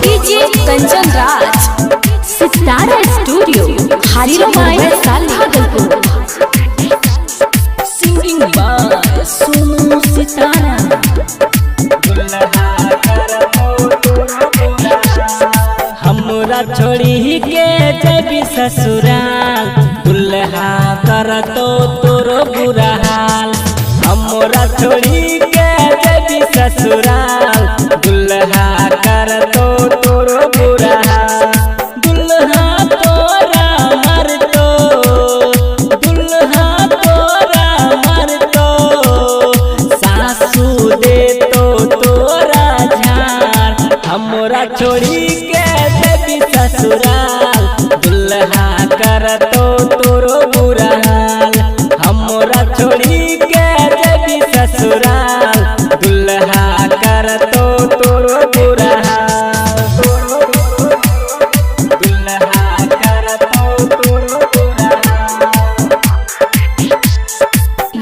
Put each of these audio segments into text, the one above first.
DJ Kanchan Raj Sitara studio हरिलो mind Bhagalpur. Singing by Sonu Sitara. हमरा छोड़ी के जबी ससुराल दुल्हा कर तो तोरो बुरा हाल। हमरा छोड़ी के जबी ससुराल दुल्हा कर तो तोरो बुरा हाल। दुल्हा तोरा मर तो दुल्हा तोरा मर तो सासू दे तो तोरा झाड़। हमरा छोड़ी के जबी ससुराल दुल्हा कर तो तोरो बुरा हाल। हमरा छोड़ी के जबी ससुराल दुल्हा कर तो तोरो बुरा हाल। दुल्हा कर तो तोरो बुरा हाल।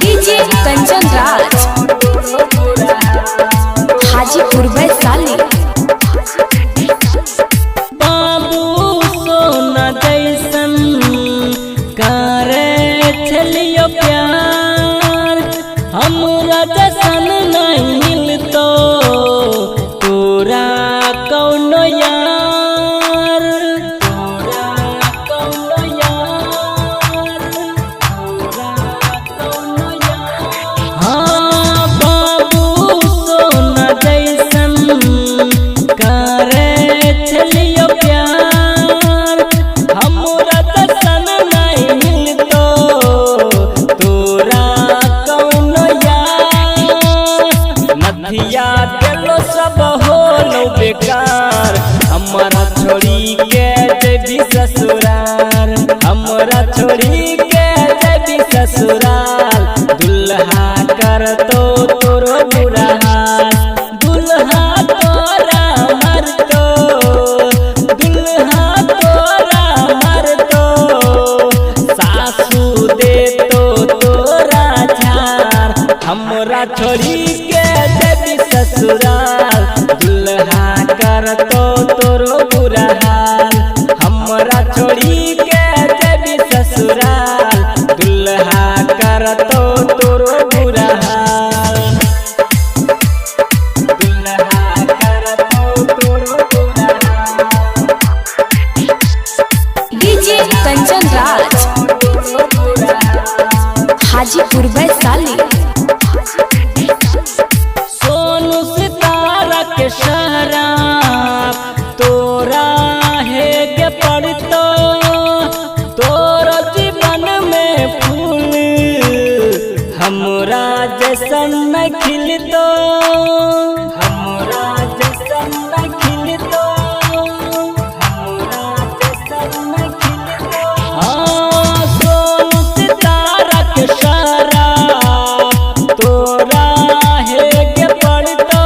डीजे कंचन राज हाजीपुर वैशाली। बाबू सोना जैसन करे छलियो प्यार। हमरा जैसन नहीं मिलतो तोरा कौनो यार। तोरा कौनो यार। तोरा कौनो यार। हाँ बाबू सोना जैसन करे छलियो प्यार। हमरा जैसन नहीं मिलतो तोरा कौनो यार। नथिया दिलो सब होलो बेकार। हमरा छोड़ी के जबी ससुराल हमरा छोड़ी के जबी ससुराल दुल्हा कर तो तोरो बुरा हाल। दुल्हा तोरा मर तो दुल्हा तोरा मर तो सासू दे तो तोरा झाड़। हमरा छोड़ी के जबी ससुराल दुल्हा कर तो तोरो बुरा हाल। हमरा छोड़ी के जबी ससुराल दुल्हा कर तो तोरो बुरा हाल। दुल्हा कर तो तोरो बुरा हाल। डीजे कंचन राज हाजीपुर वैशाली। सोनू सितारा के शराब तोरा है के पड़तो तोरो जीवन में फूल हमरा जैसन न खिलतो। हमरा जैसन न खिलतो। हमरा जैसन न खिलतो। हाँ सोनू सितारा के शराब तोरा है के पड़तो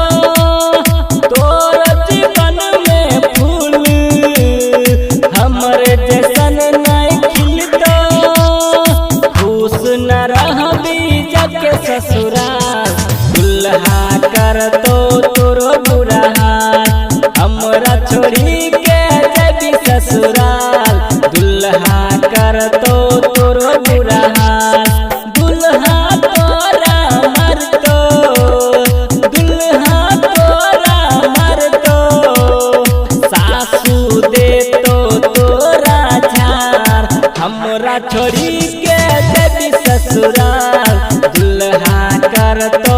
तोरा जीवन में फूल हमरे जैसन नहीं खिलतो। खुश न रहबी जाके ससुराल दुल्हा कर तो तोरो बुरा हाल। हमरा छोड़ी के जबी ससुराल दुल्हा कर तो तोरो बुरा हाल। दुल्हा तोरा मर तो दुल्हा तोरा मर तो सासू दे तो तोरा झाड़। हमरा छोड़ी के जबी ससुराल दुल्हा कर तो